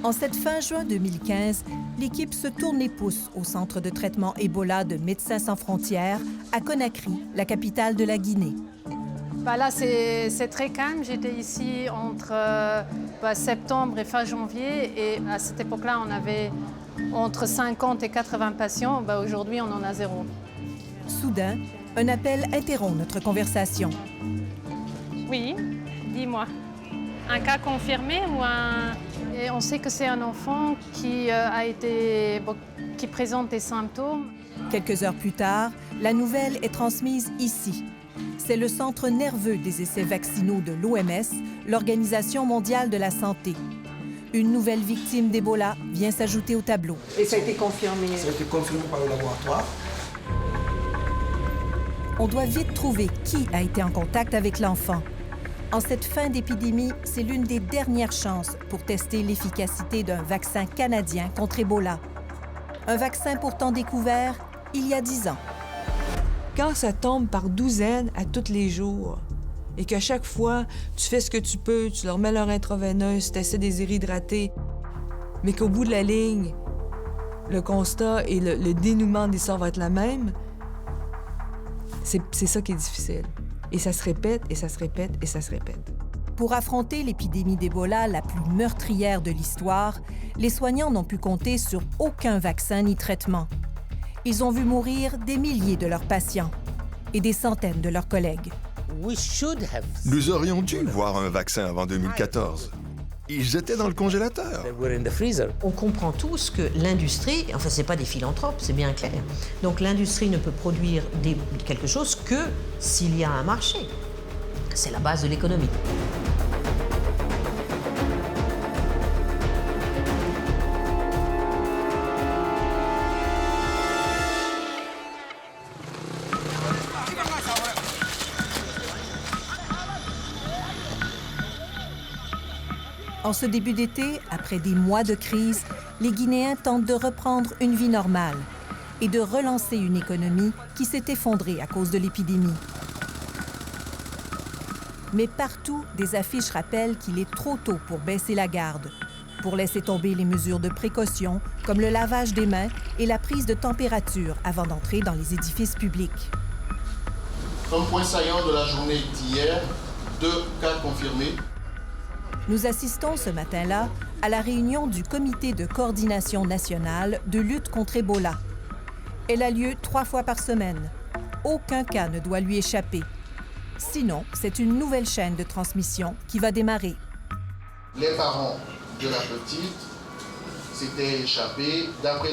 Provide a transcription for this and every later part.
En cette fin juin 2015, l'équipe se tourne les pouces au centre de traitement Ebola de Médecins sans frontières à Conakry, la capitale de la Guinée. Là, c'est très calme. J'étais ici entre septembre et fin janvier. Et à cette époque-là, on avait entre 50 et 80 patients. Aujourd'hui, on en a 0. Soudain, un appel interrompt notre conversation. Oui, dis-moi. Un cas confirmé ou un... Et on sait que c'est un enfant qui présente des symptômes. Quelques heures plus tard, la nouvelle est transmise ici. C'est le centre nerveux des essais vaccinaux de l'OMS, l'Organisation mondiale de la santé. Une nouvelle victime d'Ebola vient s'ajouter au tableau. Et ça a été confirmé? Ça a été confirmé par le laboratoire. On doit vite trouver qui a été en contact avec l'enfant. En cette fin d'épidémie, c'est l'une des dernières chances pour tester l'efficacité d'un vaccin canadien contre Ebola. Un vaccin pourtant découvert il y a 10 ans. Quand ça tombe par douzaines à tous les jours et qu'à chaque fois, tu fais ce que tu peux, tu leur mets leur intraveineuse, tu essaies de les réhydrater, mais qu'au bout de la ligne, le constat et le dénouement de l'histoire va être la même, c'est ça qui est difficile. Et ça se répète, et ça se répète, et ça se répète. Pour affronter l'épidémie d'Ebola la plus meurtrière de l'histoire, les soignants n'ont pu compter sur aucun vaccin ni traitement. Ils ont vu mourir des milliers de leurs patients et des centaines de leurs collègues. Nous aurions dû voir un vaccin avant 2014. Ils étaient dans le congélateur. On comprend tous que l'industrie, enfin c'est pas des philanthropes, c'est bien clair. Donc l'industrie ne peut produire quelque chose que s'il y a un marché. C'est la base de l'économie. En ce début d'été, après des mois de crise, les Guinéens tentent de reprendre une vie normale et de relancer une économie qui s'est effondrée à cause de l'épidémie. Mais partout, des affiches rappellent qu'il est trop tôt pour baisser la garde, pour laisser tomber les mesures de précaution, comme le lavage des mains et la prise de température avant d'entrer dans les édifices publics. Comme point saillant de la journée d'hier, 2 cas confirmés. Nous assistons ce matin-là à la réunion du Comité de coordination nationale de lutte contre Ebola. Elle a lieu 3 fois par semaine. Aucun cas ne doit lui échapper. Sinon, c'est une nouvelle chaîne de transmission qui va démarrer. Les parents de la petite s'étaient échappés. D'après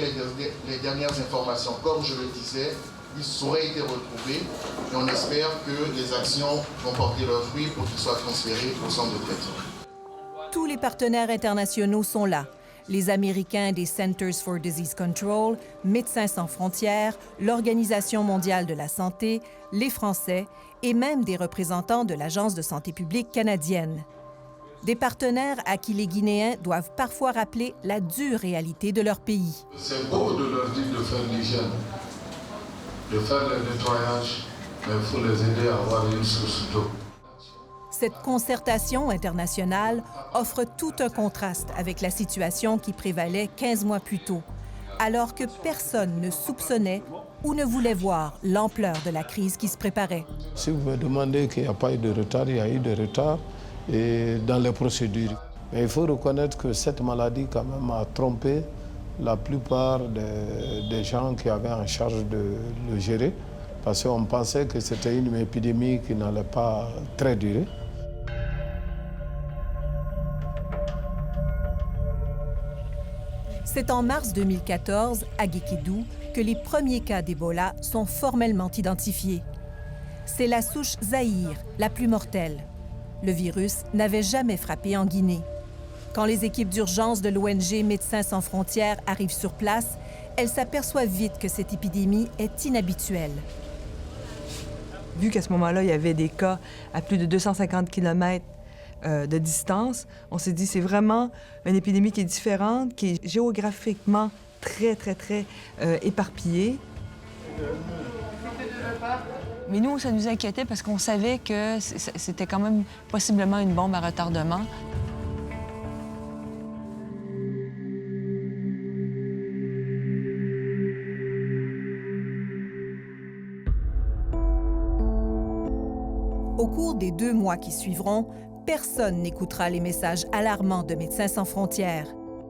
les dernières informations, comme je le disais, ils auraient été retrouvés et on espère que les actions vont porter leurs fruits pour qu'ils soient transférés au centre de traitement. Tous les partenaires internationaux sont là. Les Américains des Centers for Disease Control, Médecins sans frontières, l'Organisation mondiale de la santé, les Français et même des représentants de l'Agence de santé publique canadienne. Des partenaires à qui les Guinéens doivent parfois rappeler la dure réalité de leur pays. C'est beau de leur dire de faire l'hygiène, de faire le nettoyage, mais il faut les aider à avoir une source d'eau. Cette concertation internationale offre tout un contraste avec la situation qui prévalait 15 mois plus tôt, alors que personne ne soupçonnait ou ne voulait voir l'ampleur de la crise qui se préparait. Si vous me demandez qu'il n'y a pas eu de retard, il y a eu de retard dans les procédures. Mais il faut reconnaître que cette maladie quand même a trompé la plupart des gens qui avaient en charge de le gérer, parce qu'on pensait que c'était une épidémie qui n'allait pas très durer. C'est en mars 2014, à Guékédou, que les premiers cas d'Ebola sont formellement identifiés. C'est la souche Zaïre, la plus mortelle. Le virus n'avait jamais frappé en Guinée. Quand les équipes d'urgence de l'ONG Médecins sans frontières arrivent sur place, elles s'aperçoivent vite que cette épidémie est inhabituelle. Vu qu'à ce moment-là, il y avait des cas à plus de 250 km de distance, on s'est dit c'est vraiment une épidémie qui est différente, qui est géographiquement très éparpillée. Mais nous, ça nous inquiétait parce qu'on savait que c'était quand même possiblement une bombe à retardement. Au cours des 2 mois qui suivront, personne n'écoutera les messages alarmants de Médecins sans frontières,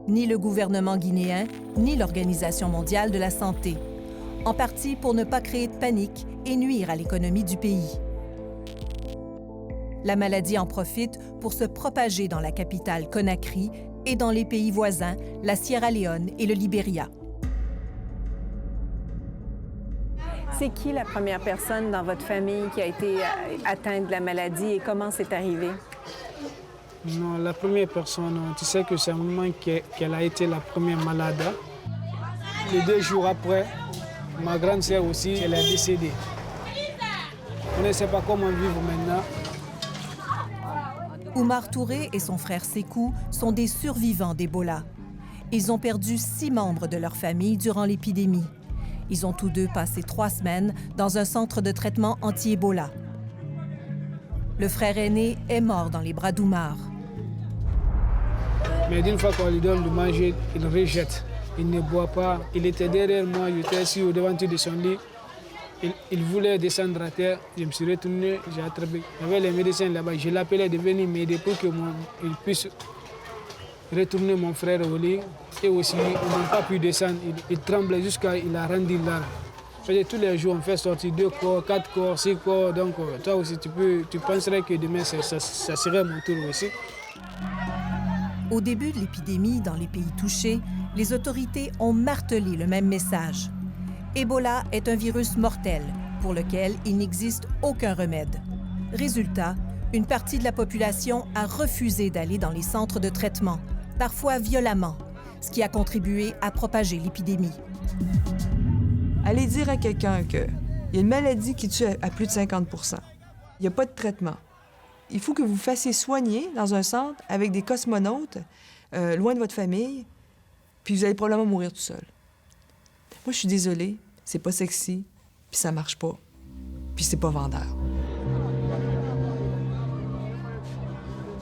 ni le gouvernement guinéen, ni l'Organisation mondiale de la santé, en partie pour ne pas créer de panique et nuire à l'économie du pays. La maladie en profite pour se propager dans la capitale Conakry et dans les pays voisins, la Sierra Leone et le Libéria. C'est qui la première personne dans votre famille qui a été atteinte de la maladie et comment c'est arrivé? Non, la première personne, tu sais que c'est maman qu'elle a été la première malade. Les 2 jours après, ma grande sœur aussi, elle est décédée. On ne sait pas comment vivre maintenant. Oumar Touré et son frère Sékou sont des survivants d'Ebola. Ils ont perdu 6 membres de leur famille durant l'épidémie. Ils ont tous 2 passé 3 semaines dans un centre de traitement anti-Ebola. Le frère aîné est mort dans les bras d'Oumar. Mais d'une fois qu'on lui donne de manger, il rejette. Il ne boit pas. Il était derrière moi, j'étais assis au devant de son lit. Il voulait descendre à terre. Je me suis retourné, j'ai attrapé. Il y avait les médecins là-bas. Je l'appelais de venir m'aider pour qu'il puisse retourner mon frère au lit. Et aussi, ils n'ont pas pu descendre. Il tremblait jusqu'à il a rendu là. Tous les jours, on fait sortir 2 corps, 4 corps, 6 corps. Donc, toi aussi, tu penserais que demain, ça serait mon tour aussi. Au début de l'épidémie, dans les pays touchés, les autorités ont martelé le même message. Ebola est un virus mortel pour lequel il n'existe aucun remède. Résultat, une partie de la population a refusé d'aller dans les centres de traitement, parfois violemment, ce qui a contribué à propager l'épidémie. Allez dire à quelqu'un qu'il y a une maladie qui tue à plus de 50 %. Il n'y a pas de traitement. Il faut que vous vous fassiez soigner dans un centre avec des cosmonautes, loin de votre famille, puis vous allez probablement mourir tout seul. Moi, je suis désolée, c'est pas sexy, puis ça marche pas, puis c'est pas vendeur.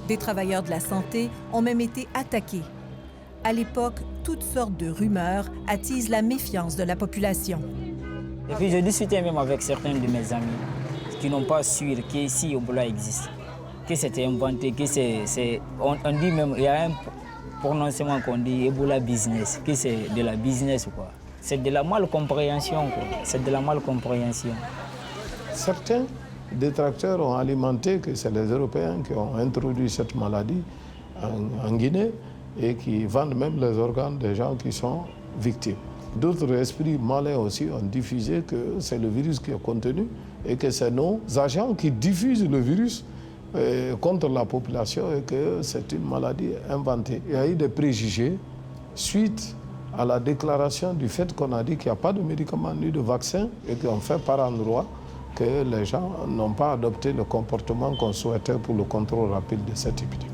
Des travailleurs de la santé ont même été attaqués. À l'époque, toutes sortes de rumeurs attisent la méfiance de la population. Et puis, je discutais même avec certains de mes amis qui n'ont pas su qu'ici, Ebola existe, que c'était inventé, que on dit même, il y a un prononcement qu'on dit Ebola business, que c'est de la business, quoi. C'est de la malcompréhension, quoi. C'est de la malcompréhension. Certains détracteurs ont alimenté que c'est les Européens qui ont introduit cette maladie en Guinée et qui vendent même les organes des gens qui sont victimes. D'autres esprits malins aussi ont diffusé que c'est le virus qui est contenu et que c'est nos agents qui diffusent le virus contre la population et que c'est une maladie inventée. Il y a eu des préjugés suite à la déclaration du fait qu'on a dit qu'il n'y a pas de médicaments ni de vaccins et qu'on fait par endroit que les gens n'ont pas adopté le comportement qu'on souhaitait pour le contrôle rapide de cette épidémie.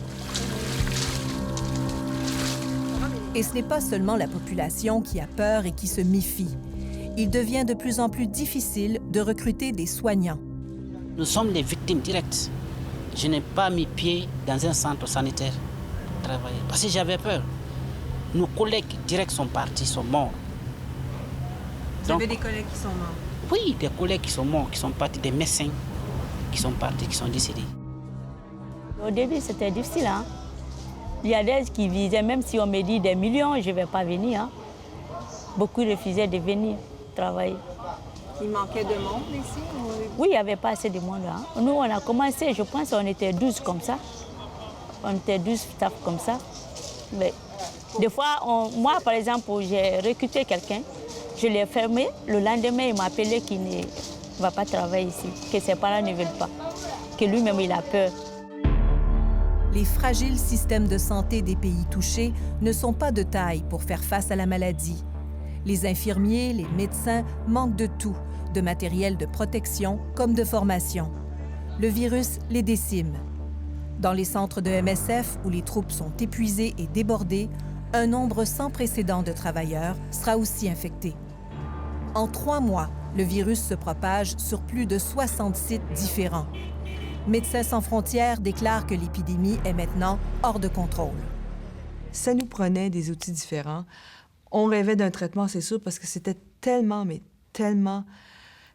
Et ce n'est pas seulement la population qui a peur et qui se méfie. Il devient de plus en plus difficile de recruter des soignants. Nous sommes des victimes directes. Je n'ai pas mis pied dans un centre sanitaire pour travailler parce que j'avais peur. Nos collègues directs sont partis, sont morts. Vous avez des collègues qui sont morts? Oui, des collègues qui sont morts, qui sont partis, des médecins qui sont partis, qui sont décédés. Au début, c'était difficile. Hein? Il y a des qui disaient, même si on me dit des millions, je ne vais pas venir. Hein? Beaucoup refusaient de venir travailler. Il manquait de monde ici? Oui, il n'y avait pas assez de monde. Hein? Nous, on a commencé, je pense, on était 12 comme ça. On était 12 staff comme ça. Mais des fois, moi, par exemple, j'ai recruté quelqu'un, je l'ai fermé. Le lendemain, il m'a appelé qu'il ne va pas travailler ici, que ses parents ne veulent pas, que lui-même, il a peur. Les fragiles systèmes de santé des pays touchés ne sont pas de taille pour faire face à la maladie. Les infirmiers, les médecins manquent de tout, de matériel de protection comme de formation. Le virus les décime. Dans les centres de MSF où les troupes sont épuisées et débordées, un nombre sans précédent de travailleurs sera aussi infecté. En 3 mois, le virus se propage sur plus de 60 sites différents. Médecins sans frontières déclare que l'épidémie est maintenant hors de contrôle. Ça nous prenait des outils différents. On rêvait d'un traitement, c'est sûr, parce que c'était tellement, mais tellement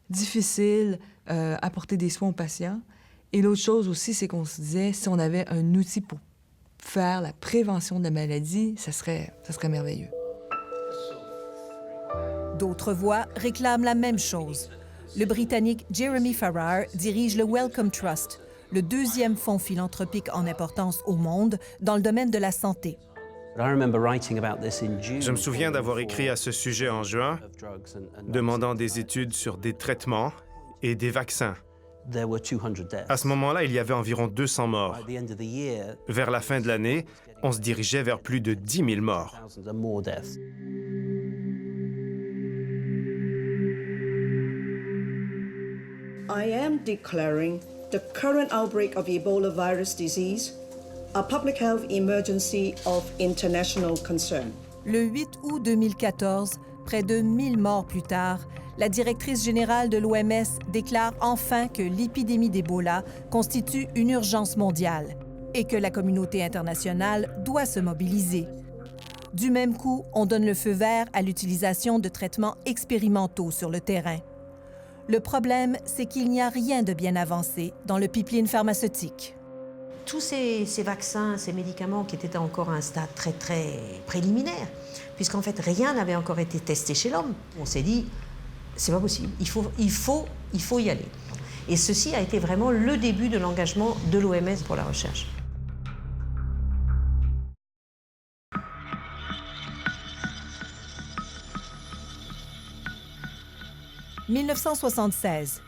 difficile apporter des soins aux patients. Et l'autre chose aussi, c'est qu'on se disait, si on avait un outil pour faire la prévention de la maladie, ça serait merveilleux. D'autres voix réclament la même chose. Le Britannique Jeremy Farrar dirige le Wellcome Trust, le deuxième fonds philanthropique en importance au monde dans le domaine de la santé. Je me souviens d'avoir écrit à ce sujet en juin, demandant des études sur des traitements et des vaccins. À ce moment-là, il y avait environ 200 morts. Vers la fin de l'année, on se dirigeait vers plus de 10 000 morts. I am declaring the current outbreak of Ebola virus disease a public health emergency of international concern. Le 8 août 2014, près de 1000 morts plus tard, la directrice générale de l'OMS déclare enfin que l'épidémie d'Ebola constitue une urgence mondiale et que la communauté internationale doit se mobiliser. Du même coup, on donne le feu vert à l'utilisation de traitements expérimentaux sur le terrain. Le problème, c'est qu'il n'y a rien de bien avancé dans le pipeline pharmaceutique. Tous ces vaccins, ces médicaments qui étaient encore à un stade très, très préliminaire, puisqu'en fait, rien n'avait encore été testé chez l'homme. On s'est dit, c'est pas possible, il faut y aller. Et ceci a été vraiment le début de l'engagement de l'OMS pour la recherche. « 1976.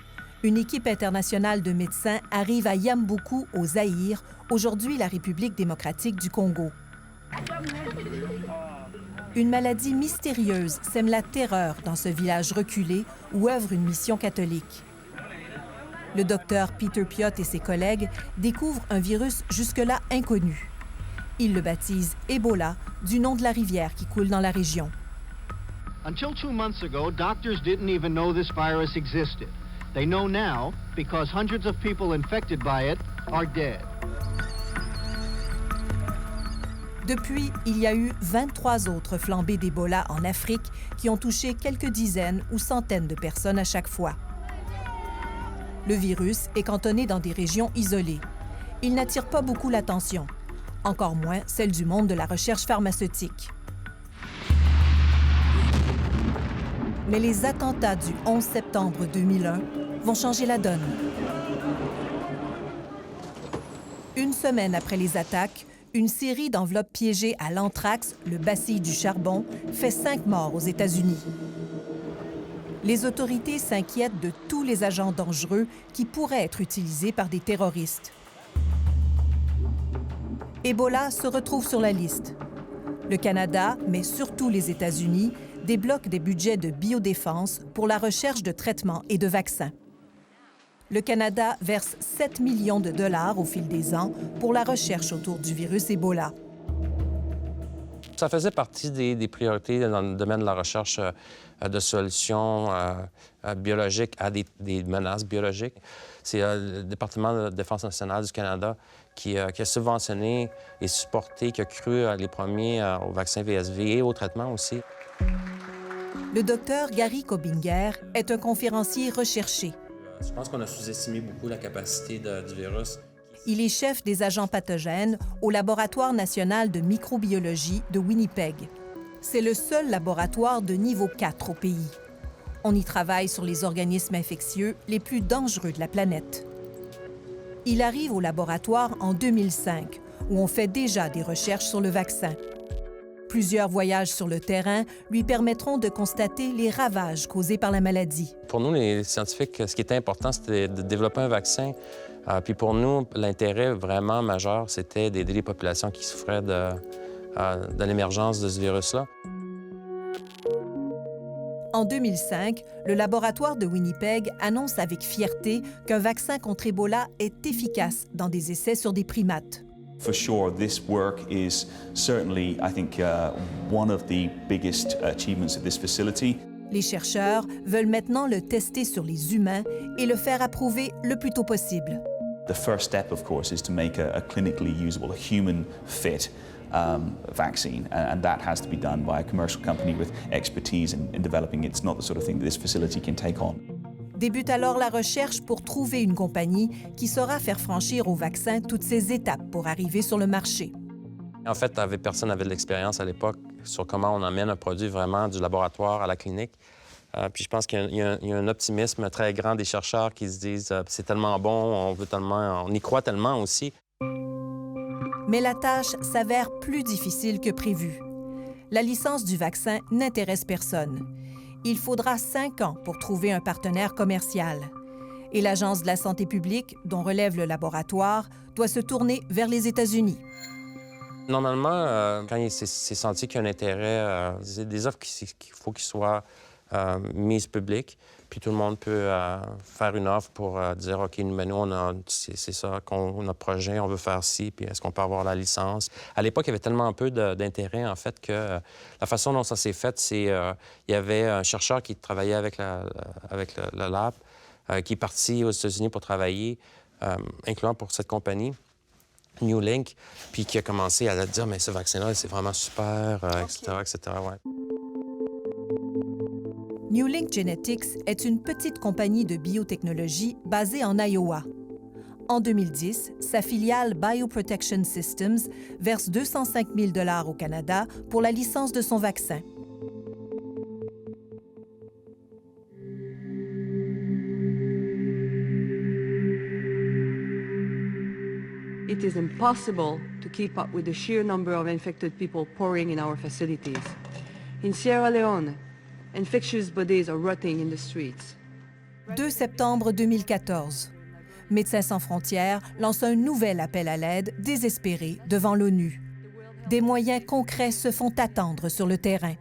Une équipe internationale de médecins arrive à Yamboukou, au Zaïre, aujourd'hui la République démocratique du Congo. Une maladie mystérieuse sème la terreur dans ce village reculé où œuvre une mission catholique. Le docteur Peter Piot et ses collègues découvrent un virus jusque-là inconnu. Ils le baptisent Ebola, du nom de la rivière qui coule dans la région. Until 2 months ago, doctors didn't even know this virus existed. They know now because hundreds of people infected by it are dead. Depuis, il y a eu 23 autres flambées d'Ebola en Afrique qui ont touché quelques dizaines ou centaines de personnes à chaque fois. Le virus est cantonné dans des régions isolées. Il n'attire pas beaucoup l'attention, encore moins celle du monde de la recherche pharmaceutique. Mais les attentats du 11 septembre 2001 vont changer la donne. Une semaine après les attaques, une série d'enveloppes piégées à l'anthrax, le bacille du charbon, fait 5 morts aux États-Unis. Les autorités s'inquiètent de tous les agents dangereux qui pourraient être utilisés par des terroristes. Ebola se retrouve sur la liste. Le Canada, mais surtout les États-Unis, débloquent des budgets de biodéfense pour la recherche de traitements et de vaccins. Le Canada verse 7 millions de dollars au fil des ans pour la recherche autour du virus Ebola. Ça faisait partie des priorités dans le domaine de la recherche de solutions biologiques à des menaces biologiques. C'est le département de défense nationale du Canada qui a subventionné et supporté, qui a cru les premiers au vaccin VSV et au traitement aussi. Le docteur Gary Kobinger est un conférencier recherché. Je pense qu'on a sous-estimé beaucoup la capacité du virus. Il est chef des agents pathogènes au Laboratoire national de microbiologie de Winnipeg. C'est le seul laboratoire de niveau 4 au pays. On y travaille sur les organismes infectieux les plus dangereux de la planète. Il arrive au laboratoire en 2005, où on fait déjà des recherches sur le vaccin. Plusieurs voyages sur le terrain lui permettront de constater les ravages causés par la maladie. Pour nous, les scientifiques, ce qui était important, c'était de développer un vaccin. Puis pour nous, l'intérêt vraiment majeur, c'était d'aider les populations qui souffraient de l'émergence de ce virus-là. En 2005, le laboratoire de Winnipeg annonce avec fierté qu'un vaccin contre Ebola est efficace dans des essais sur des primates. For sure, this work is certainly, I think, one of the biggest achievements of this facility. Les chercheurs veulent maintenant le tester sur les humains et le faire approuver le plus tôt possible. The first step, of course, is to make a clinically usable, a human-fit vaccine, and that has to be done by a commercial company with expertise in developing it. It's not the sort of thing that this facility can take on. Débute alors la recherche pour trouver une compagnie qui saura faire franchir au vaccin toutes ces étapes pour arriver sur le marché. En fait, personne n'avait de l'expérience à l'époque sur comment on amène un produit vraiment du laboratoire à la clinique. Puis je pense qu'il y a un optimisme très grand des chercheurs qui se disent c'est tellement bon, on y croit tellement aussi. Mais la tâche s'avère plus difficile que prévu. La licence du vaccin n'intéresse personne. Il faudra 5 ans pour trouver un partenaire commercial. Et l'Agence de la santé publique, dont relève le laboratoire, doit se tourner vers les États-Unis. Normalement, quand il s'est senti qu'il y a un intérêt, c'est des offres qu'il faut qu'ils soient mises publiques, puis tout le monde peut faire une offre pour dire « OK, mais nous, c'est ça, notre projet, on veut faire ci, puis est-ce qu'on peut avoir la licence? » À l'époque, il y avait tellement peu d'intérêt, en fait, que la façon dont ça s'est fait, c'est il y avait un chercheur qui travaillait avec le lab, qui est parti aux États-Unis pour travailler, incluant pour cette compagnie, Newlink, puis qui a commencé à dire « mais ce vaccin-là, c'est vraiment super, etc. etc. » Ouais. Newlink Genetics est une petite compagnie de biotechnologie basée en Iowa. En 2010, sa filiale Bioprotection Systems verse 205 000 $ au Canada pour la licence de son vaccin. It is impossible to keep up with the sheer number of infected people pouring in our facilities. In Sierra Leone, infectious bodies are rotting in the streets. 2 septembre 2014. Médecins sans frontières lance un nouvel appel à l'aide désespéré devant l'ONU. Des moyens concrets se font attendre sur le terrain.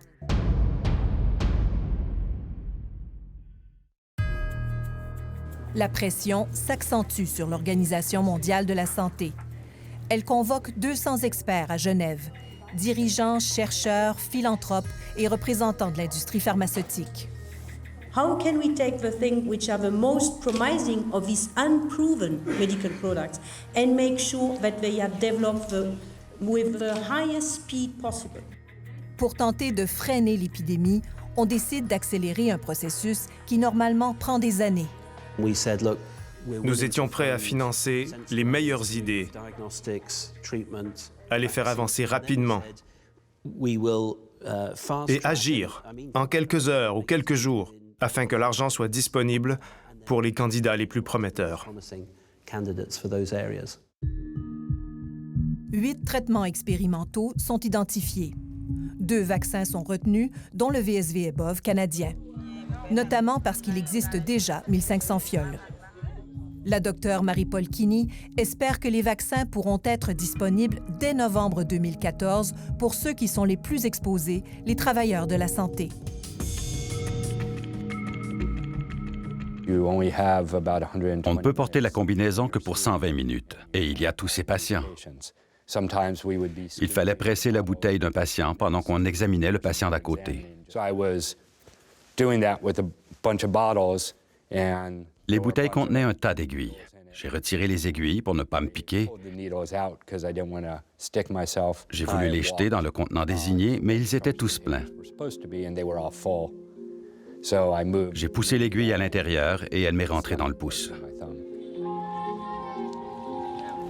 La pression s'accentue sur l'Organisation mondiale de la santé. Elle convoque 200 experts à Genève, dirigeants, chercheurs, philanthropes et représentants de l'industrie pharmaceutique. How can we take the things which are the most promising of these unproven medical products and make sure that they are developed with the highest speed possible? Pour tenter de freiner l'épidémie, on décide d'accélérer un processus qui normalement prend des années. Nous étions prêts à financer les meilleures idées, à les faire avancer rapidement et agir en quelques heures ou quelques jours afin que l'argent soit disponible pour les candidats les plus prometteurs. 8 traitements expérimentaux sont identifiés. 2 vaccins sont retenus, dont le VSV-EBOV canadien, notamment parce qu'il existe déjà 1500 fioles. La docteure Marie-Paul Kini espère que les vaccins pourront être disponibles dès novembre 2014 pour ceux qui sont les plus exposés, les travailleurs de la santé. On ne peut porter la combinaison que pour 120 minutes, et il y a tous ces patients. Il fallait presser la bouteille d'un patient pendant qu'on examinait le patient d'à côté. Les bouteilles contenaient un tas d'aiguilles. J'ai retiré les aiguilles pour ne pas me piquer. J'ai voulu les jeter dans le contenant désigné, mais ils étaient tous pleins. J'ai poussé l'aiguille à l'intérieur et elle m'est rentrée dans le pouce.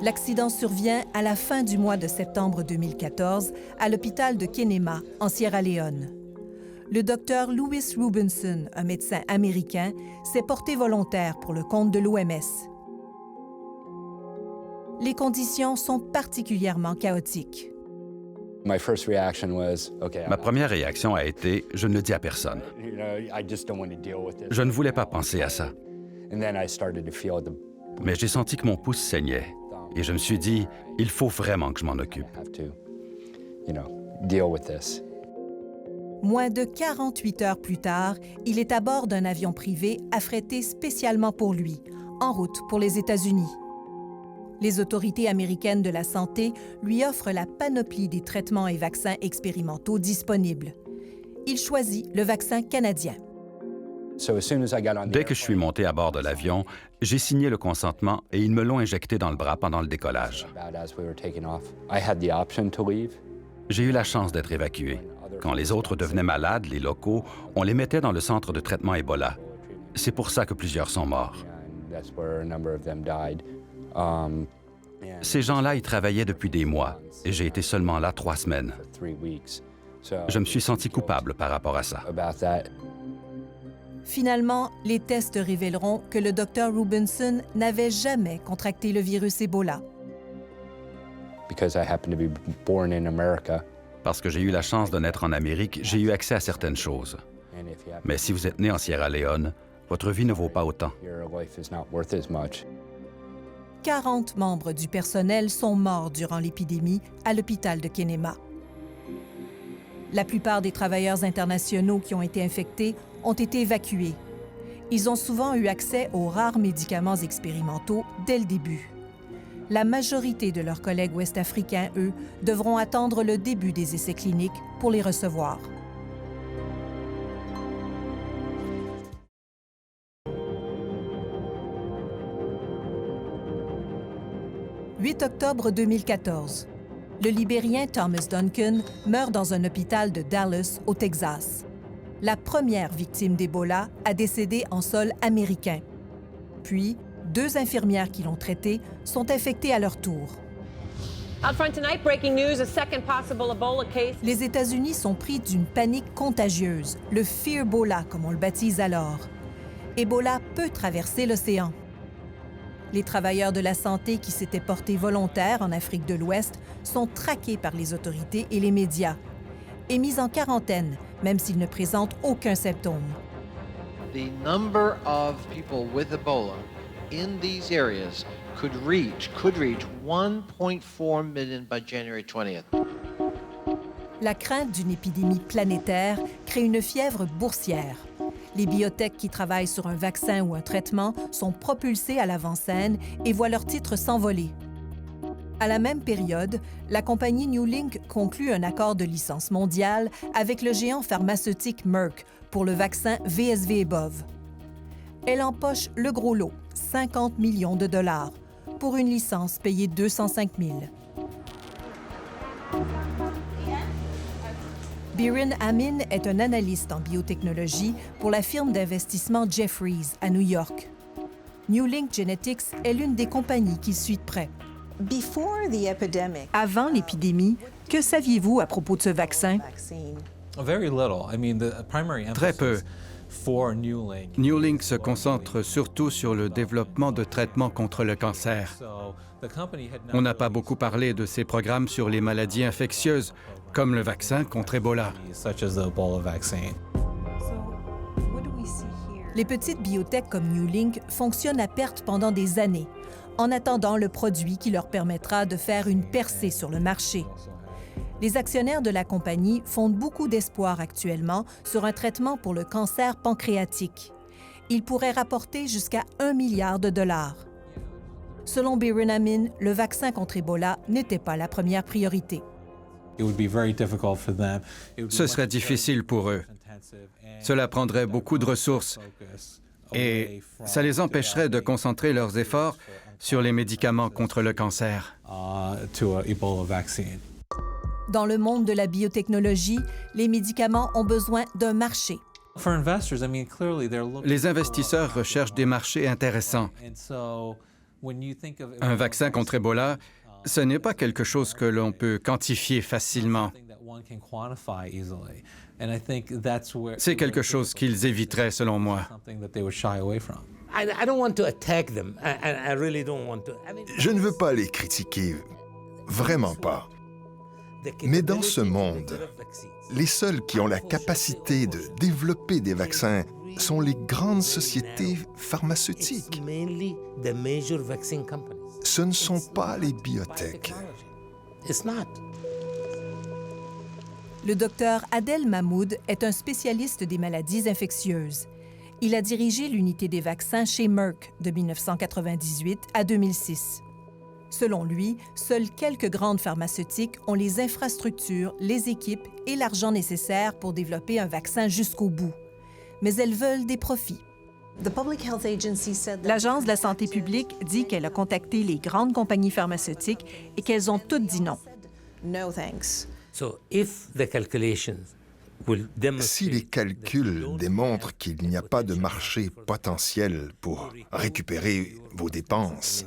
L'accident survient à la fin du mois de septembre 2014 à l'hôpital de Kenema, en Sierra Leone. Le docteur Louis Robinson, un médecin américain, s'est porté volontaire pour le compte de l'OMS. Les conditions sont particulièrement chaotiques. Ma première réaction a été « je ne le dis à personne ». Je ne voulais pas penser à ça. Mais j'ai senti que mon pouce saignait et je me suis dit « il faut vraiment que je m'en occupe ». Moins de 48 heures plus tard, il est à bord d'un avion privé affrété spécialement pour lui, en route pour les États-Unis. Les autorités américaines de la santé lui offrent la panoplie des traitements et vaccins expérimentaux disponibles. Il choisit le vaccin canadien. Dès que je suis monté à bord de l'avion, j'ai signé le consentement et ils me l'ont injecté dans le bras pendant le décollage. J'ai eu la chance d'être évacué. Quand les autres devenaient malades, les locaux, on les mettait dans le centre de traitement Ebola. C'est pour ça que plusieurs sont morts. Ces gens-là y travaillaient depuis des mois et j'ai été seulement là 3 semaines. Je me suis senti coupable par rapport à ça. Finalement, les tests révéleront que le Dr Rubinson n'avait jamais contracté le virus Ebola. Parce que j'ai eu la chance de naître en Amérique, j'ai eu accès à certaines choses. Mais si vous êtes né en Sierra Leone, votre vie ne vaut pas autant. 40 membres du personnel sont morts durant l'épidémie à l'hôpital de Kenema. La plupart des travailleurs internationaux qui ont été infectés ont été évacués. Ils ont souvent eu accès aux rares médicaments expérimentaux dès le début. La majorité de leurs collègues ouest-africains, eux, devront attendre le début des essais cliniques pour les recevoir. « 8 octobre 2014. Le Libérien Thomas Duncan meurt dans un hôpital de Dallas, au Texas. La première victime d'Ebola a décédé en sol américain. Puis, 2 infirmières qui l'ont traité sont infectées à leur tour. Les États-Unis sont pris d'une panique contagieuse, le Fearbola, comme on le baptise alors. Ebola peut traverser l'océan. Les travailleurs de la santé qui s'étaient portés volontaires en Afrique de l'Ouest sont traqués par les autorités et les médias et mis en quarantaine, même s'ils ne présentent aucun symptôme. The number of people with Ebola in these areas could reach 1.4 million by January 20th. La crainte d'une épidémie planétaire crée une fièvre boursière. Les biotech qui travaillent sur un vaccin ou un traitement sont propulsés à l'avant-scène et voient leurs titres s'envoler. À la même période, la compagnie Newlink conclut un accord de licence mondiale avec le géant pharmaceutique Merck pour le vaccin VSV-EBOV. Elle empoche le gros lot, 50 millions de dollars, pour une licence payée 205 000. Biren Amin est un analyste en biotechnologie pour la firme d'investissement Jefferies à New York. Newlink Genetics est l'une des compagnies qu'il suit de près. Avant l'épidémie, que saviez-vous à propos de ce vaccin? Très peu. Newlink se concentre surtout sur le développement de traitements contre le cancer. On n'a pas beaucoup parlé de ses programmes sur les maladies infectieuses, comme le vaccin contre Ebola. Les petites biotech comme Newlink fonctionnent à perte pendant des années, en attendant le produit qui leur permettra de faire une percée sur le marché. Les actionnaires de la compagnie fondent beaucoup d'espoir actuellement sur un traitement pour le cancer pancréatique. Il pourrait rapporter jusqu'à 1 milliard de dollars. Selon Biren Amin, le vaccin contre Ebola n'était pas la première priorité. Ce serait difficile pour eux. Cela prendrait beaucoup de ressources et ça les empêcherait de concentrer leurs efforts sur les médicaments contre le cancer. Dans le monde de la biotechnologie, les médicaments ont besoin d'un marché. Les investisseurs recherchent des marchés intéressants. Un vaccin contre Ebola, ce n'est pas quelque chose que l'on peut quantifier facilement. C'est quelque chose qu'ils éviteraient, selon moi. Je ne veux pas les critiquer, vraiment pas. Mais dans ce monde, les seuls qui ont la capacité de développer des vaccins sont les grandes sociétés pharmaceutiques. Ce ne sont pas les biotech. Le docteur Adel Mahmoud est un spécialiste des maladies infectieuses. Il a dirigé l'unité des vaccins chez Merck de 1998 à 2006. Selon lui, seules quelques grandes pharmaceutiques ont les infrastructures, les équipes et l'argent nécessaires pour développer un vaccin jusqu'au bout. Mais elles veulent des profits. L'Agence de la santé publique dit qu'elle a contacté les grandes compagnies pharmaceutiques et qu'elles ont toutes dit non. Si les calculs démontrent qu'il n'y a pas de marché potentiel pour récupérer vos dépenses,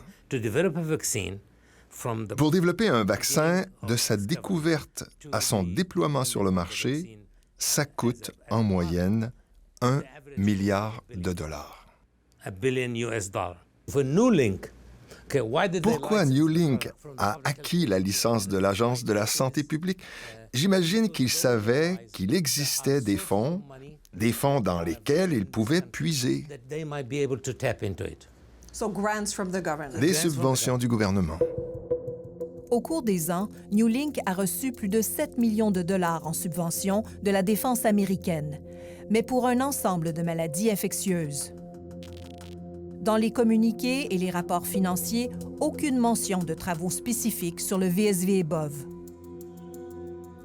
pour développer un vaccin, de sa découverte à son déploiement sur le marché, ça coûte en moyenne $1 milliard. Pourquoi Newlink a acquis la licence de l'Agence de la santé publique? J'imagine qu'il savait qu'il existait des fonds dans lesquels il pouvait puiser. Des subventions du gouvernement. Au cours des ans, Newlink a reçu plus de 7 millions de dollars en subventions de la défense américaine, mais pour un ensemble de maladies infectieuses. Dans les communiqués et les rapports financiers, aucune mention de travaux spécifiques sur le VSV Bov.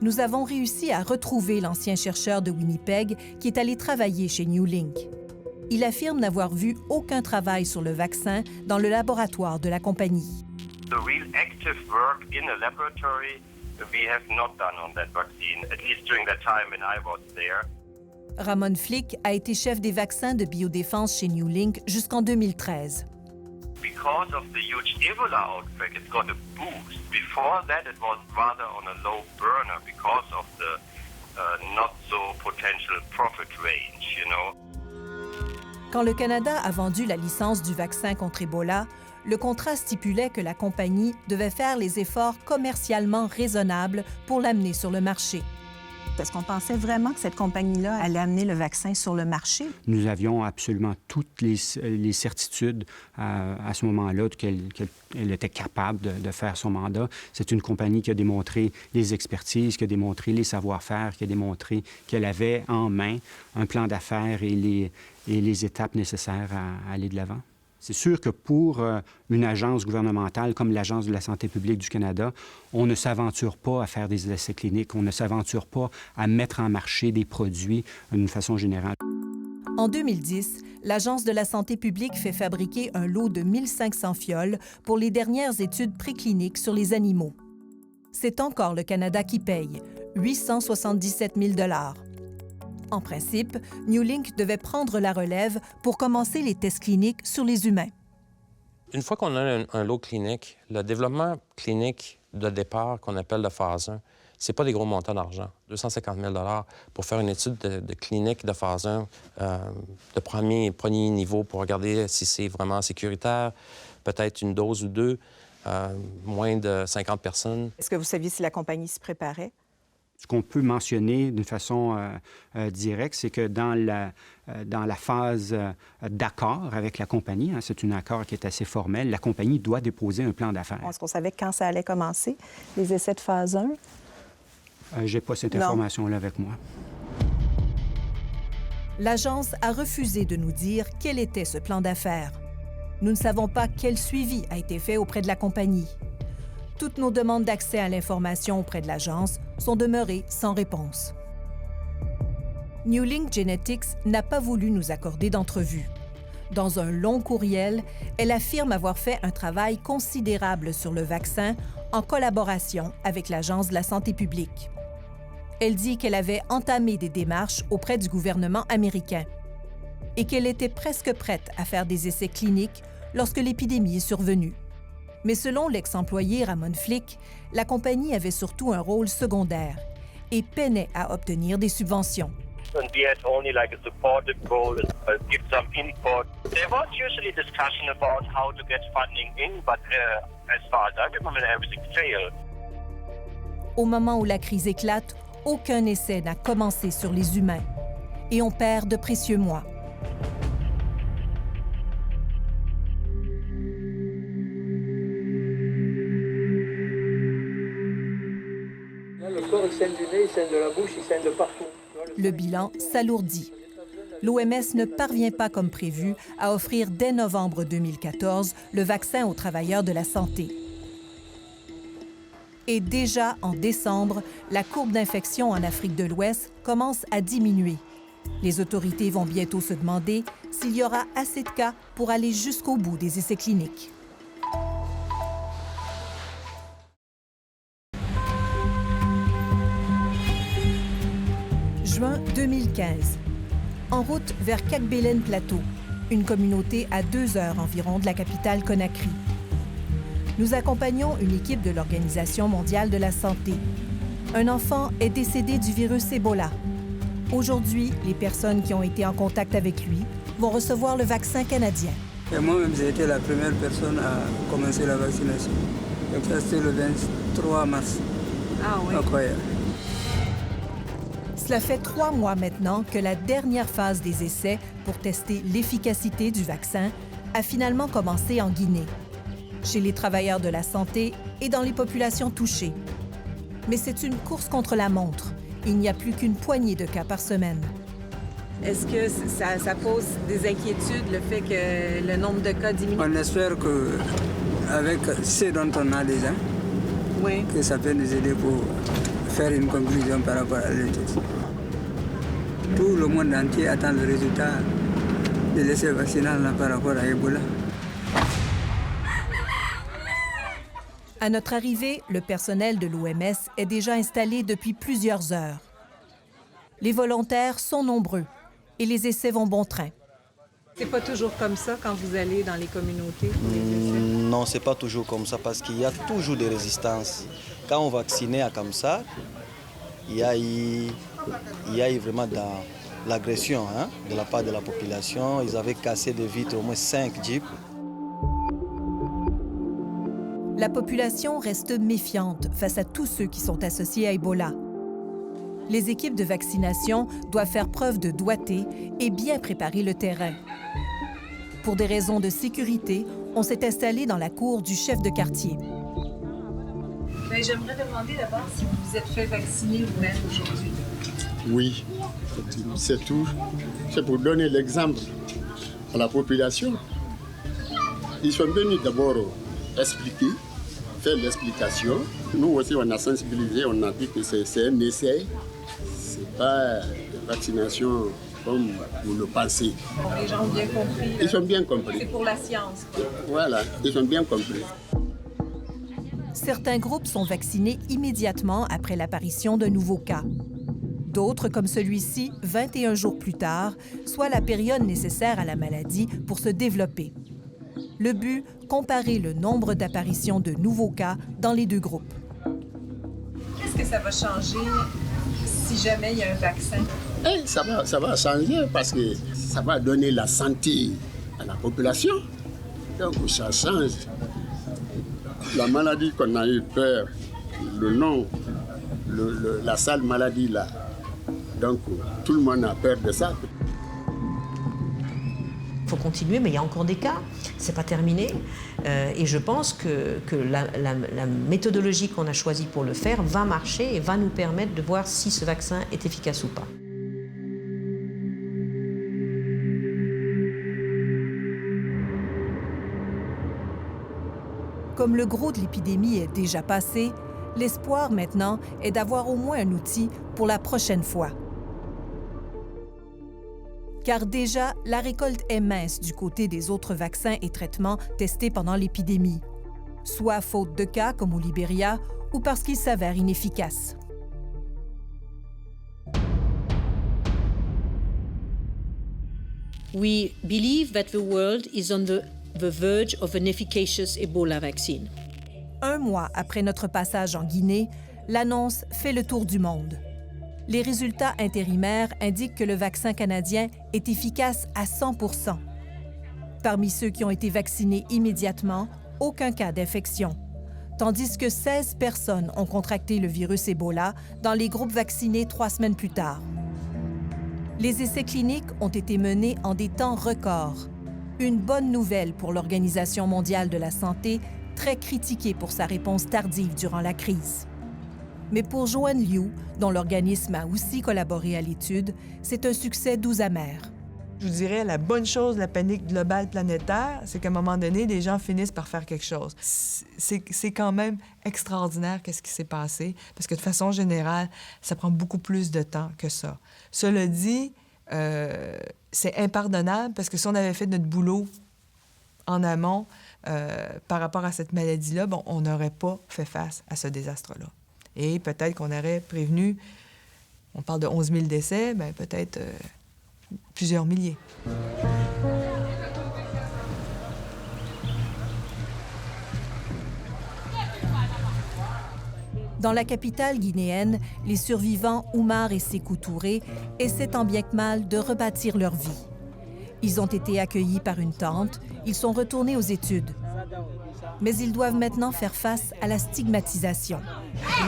Nous avons réussi à retrouver l'ancien chercheur de Winnipeg qui est allé travailler chez Newlink. Il affirme n'avoir vu aucun travail sur le vaccin dans le laboratoire de la compagnie. The real active work in a laboratory we have not done on that vaccine, at least during the time when I was there. Ramon Flick a été chef des vaccins de biodéfense chez Newlink jusqu'en 2013. Because of the huge Ebola outbreak, it got a boost. Before that, it was rather on a low burner because of the not so potential profit range, you know. Quand le Canada a vendu la licence du vaccin contre Ebola, le contrat stipulait que la compagnie devait faire les efforts commercialement raisonnables pour l'amener sur le marché. Est-ce qu'on pensait vraiment que cette compagnie-là allait amener le vaccin sur le marché? Nous avions absolument toutes les certitudes à ce moment-là qu'elle était capable de faire son mandat. C'est une compagnie qui a démontré les expertises, qui a démontré les savoir-faire, qui a démontré qu'elle avait en main un plan d'affaires et les étapes nécessaires à aller de l'avant. C'est sûr que pour une agence gouvernementale comme l'Agence de la santé publique du Canada, on ne s'aventure pas à faire des essais cliniques, on ne s'aventure pas à mettre en marché des produits d'une façon générale. En 2010, l'Agence de la santé publique fait fabriquer un lot de 1500 fioles pour les dernières études précliniques sur les animaux. C'est encore le Canada qui paye, 877 000 $. En principe, Newlink devait prendre la relève pour commencer les tests cliniques sur les humains. Une fois qu'on a un lot clinique, le développement clinique de départ, qu'on appelle de phase 1, ce n'est pas des gros montants d'argent. 250 000 $ pour faire une étude de clinique de phase 1 de premier niveau pour regarder si c'est vraiment sécuritaire, peut-être une dose ou deux, moins de 50 personnes. Est-ce que vous saviez si la compagnie se préparait? Ce qu'on peut mentionner d'une façon directe, c'est que dans la phase d'accord avec la compagnie, c'est un accord qui est assez formel, la compagnie doit déposer un plan d'affaires. Est-ce qu'on savait quand ça allait commencer, les essais de phase 1? Je n'ai pas cette information-là avec moi. L'agence a refusé de nous dire quel était ce plan d'affaires. Nous ne savons pas quel suivi a été fait auprès de la compagnie. Toutes nos demandes d'accès à l'information auprès de l'agence sont demeurées sans réponse. Newlink Genetics n'a pas voulu nous accorder d'entrevue. Dans un long courriel, elle affirme avoir fait un travail considérable sur le vaccin en collaboration avec l'Agence de la santé publique. Elle dit qu'elle avait entamé des démarches auprès du gouvernement américain et qu'elle était presque prête à faire des essais cliniques lorsque l'épidémie est survenue. Mais selon l'ex-employé Ramon Flick, la compagnie avait surtout un rôle secondaire et peinait à obtenir des subventions. And we had only like a supportive role, give some input. There was usually discussion about how to get funding in, but as far as I remember, everything failed. Au moment où la crise éclate, aucun essai n'a commencé sur les humains et on perd de précieux mois. Le corps, il saigne du nez, il saigne de la bouche, il saigne de partout. Le bilan s'alourdit. L'OMS ne parvient pas comme prévu à offrir dès novembre 2014 le vaccin aux travailleurs de la santé. Et déjà en décembre, la courbe d'infection en Afrique de l'Ouest commence à diminuer. Les autorités vont bientôt se demander s'il y aura assez de cas pour aller jusqu'au bout des essais cliniques. Juin 2015. En route vers Kakbelen Plateau, une communauté à 2 heures environ de la capitale Conakry. Nous accompagnons une équipe de l'Organisation mondiale de la santé. Un enfant est décédé du virus Ebola. Aujourd'hui, les personnes qui ont été en contact avec lui vont recevoir le vaccin canadien. Et moi-même, j'ai été la première personne à commencer la vaccination. Donc ça, c'était le 23 mars. Ah oui. Incroyable. Cela fait 3 mois maintenant que la dernière phase des essais pour tester l'efficacité du vaccin a finalement commencé en Guinée, chez les travailleurs de la santé et dans les populations touchées. Mais c'est une course contre la montre. Il n'y a plus qu'une poignée de cas par semaine. Est-ce que ça pose des inquiétudes, le fait que le nombre de cas diminue? On espère qu'avec ce dont on a déjà, oui, que ça peut nous aider pour faire une conclusion par rapport à l'étude. Tout le monde entier attend le résultat de l'essai vaccinal par rapport à Ebola. À notre arrivée, le personnel de l'OMS est déjà installé depuis plusieurs heures. Les volontaires sont nombreux et les essais vont bon train. C'est pas toujours comme ça quand vous allez dans les communautés? Non, c'est pas toujours comme ça parce qu'il y a toujours des résistances. Quand on vaccinait comme ça, il y a eu vraiment de l'agression de la part de la population. Ils avaient cassé des vitres, au moins 5 jeeps. La population reste méfiante face à tous ceux qui sont associés à Ebola. Les équipes de vaccination doivent faire preuve de doigté et bien préparer le terrain. Pour des raisons de sécurité, on s'est installé dans la cour du chef de quartier. Bien, j'aimerais demander d'abord si vous vous êtes fait vacciner vous-même aujourd'hui. Oui, c'est tout. C'est pour donner l'exemple à la population. Ils sont venus d'abord expliquer, faire l'explication. Nous aussi, on a sensibilisé, on a dit que c'est un essai. Ce n'est pas une vaccination comme vous le pensez. Bon, les gens ont bien compris. Ils ont bien compris. C'est pour la science. Voilà, ils ont bien compris. Certains groupes sont vaccinés immédiatement après l'apparition d'un nouveau cas. D'autres, comme celui-ci, 21 jours plus tard, soit la période nécessaire à la maladie pour se développer. Le but, comparer le nombre d'apparitions de nouveaux cas dans les deux groupes. Qu'est-ce que ça va changer si jamais il y a un vaccin? Ça va changer parce que ça va donner la santé à la population. Donc ça change. La maladie qu'on a eu peur, le nom, la sale maladie là. Donc tout le monde a peur de ça. Il faut continuer, mais il y a encore des cas, c'est pas terminé. Et je pense que la méthodologie qu'on a choisie pour le faire va marcher et va nous permettre de voir si ce vaccin est efficace ou pas. Comme le gros de l'épidémie est déjà passé, l'espoir maintenant est d'avoir au moins un outil pour la prochaine fois. Car déjà, la récolte est mince du côté des autres vaccins et traitements testés pendant l'épidémie, soit faute de cas comme au Libéria ou parce qu'ils s'avèrent inefficaces. We believe that the world is on the verge of an efficacious Ebola vaccine. 1 mois après notre passage en Guinée, l'annonce fait le tour du monde. Les résultats intérimaires indiquent que le vaccin canadien est efficace à 100%. Parmi ceux qui ont été vaccinés immédiatement, aucun cas d'infection, tandis que 16 personnes ont contracté le virus Ebola dans les groupes vaccinés 3 semaines plus tard. Les essais cliniques ont été menés en des temps records. Une bonne nouvelle pour l'Organisation mondiale de la santé, très critiquée pour sa réponse tardive durant la crise. Mais pour Joanne Liu, dont l'organisme a aussi collaboré à l'étude, c'est un succès doux amer. Je vous dirais, la bonne chose de la panique globale planétaire, c'est qu'à un moment donné, les gens finissent par faire quelque chose. C'est quand même extraordinaire qu'est-ce qui s'est passé, parce que de façon générale, ça prend beaucoup plus de temps que ça. Cela dit, c'est impardonnable, parce que si on avait fait notre boulot en amont par rapport à cette maladie-là, bon, on n'aurait pas fait face à ce désastre-là. Et peut-être qu'on aurait prévenu On parle de 11 000 décès, bien, peut-être plusieurs milliers. Dans la capitale guinéenne, les survivants Oumar et Sékou Touré essaient tant bien que mal de rebâtir leur vie. Ils ont été accueillis par une tante, ils sont retournés aux études. Mais ils doivent maintenant faire face à la stigmatisation.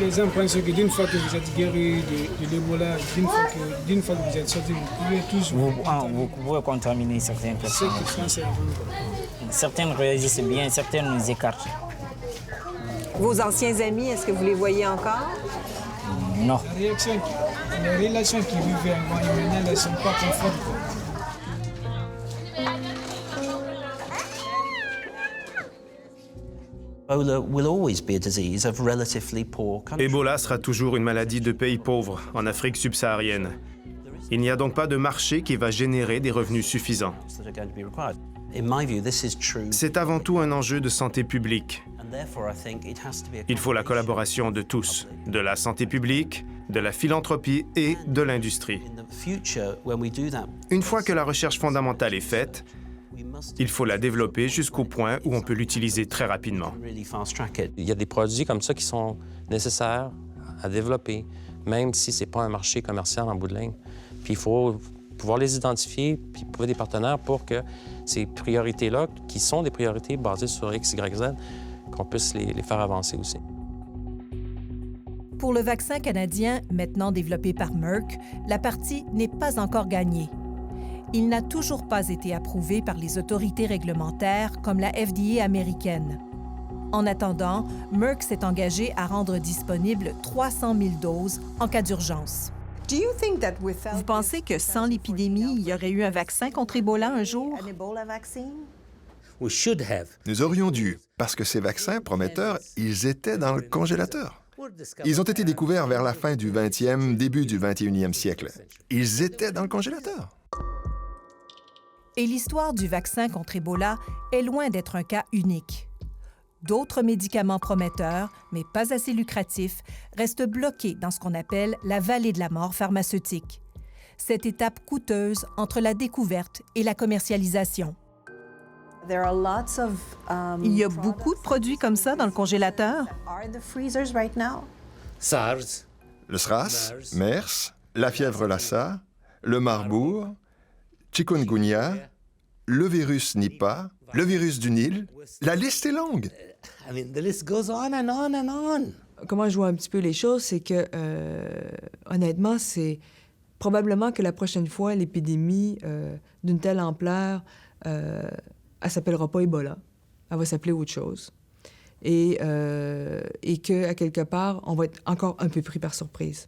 Les gens pensent que d'une fois que vous êtes guéri de l'Ebola, d'une fois que vous êtes sorti, vous pouvez tous... Vous pouvez contaminer certaines personnes. Certaines réagissent bien, certaines nous écartent. Vos anciens amis, est-ce que vous les voyez encore? Non. Les relations qu'ils vivaient avant et maintenant ne sont pas conformes. Ebola sera toujours une maladie de pays pauvres en Afrique subsaharienne. Il n'y a donc pas de marché qui va générer des revenus suffisants. C'est avant tout un enjeu de santé publique. Il faut la collaboration de tous, de la santé publique, de la philanthropie et de l'industrie. Une fois que la recherche fondamentale est faite, il faut la développer jusqu'au point où on peut l'utiliser très rapidement. Il y a des produits comme ça qui sont nécessaires à développer, même si ce n'est pas un marché commercial en bout de ligne. Puis il faut pouvoir les identifier puis trouver des partenaires pour que ces priorités-là, qui sont des priorités basées sur X, Y, Z, qu'on puisse les faire avancer aussi. Pour le vaccin canadien, maintenant développé par Merck, la partie n'est pas encore gagnée. Il n'a toujours pas été approuvé par les autorités réglementaires comme la FDA américaine. En attendant, Merck s'est engagé à rendre disponibles 300 000 doses en cas d'urgence. Vous pensez que sans l'épidémie, il y aurait eu un vaccin contre Ebola un jour? Nous aurions dû, parce que ces vaccins prometteurs, ils étaient dans le congélateur. Ils ont été découverts vers la fin du 20e, début du 21e siècle. Ils étaient dans le congélateur. Et l'histoire du vaccin contre Ebola est loin d'être un cas unique. D'autres médicaments prometteurs, mais pas assez lucratifs, restent bloqués dans ce qu'on appelle la vallée de la mort pharmaceutique. Cette étape coûteuse entre la découverte et la commercialisation. Il y a beaucoup de produits comme ça dans le congélateur. SARS, le SRAS, MERS, la fièvre Lassa, le Marbourg, chikungunya, le virus Nipah, le virus du Nil. La liste est longue. Comment je vois un petit peu les choses, c'est que, honnêtement, c'est probablement que la prochaine fois, l'épidémie d'une telle ampleur, elle s'appellera pas Ebola. Elle va s'appeler autre chose. Et qu'à quelque part, on va être encore un peu pris par surprise.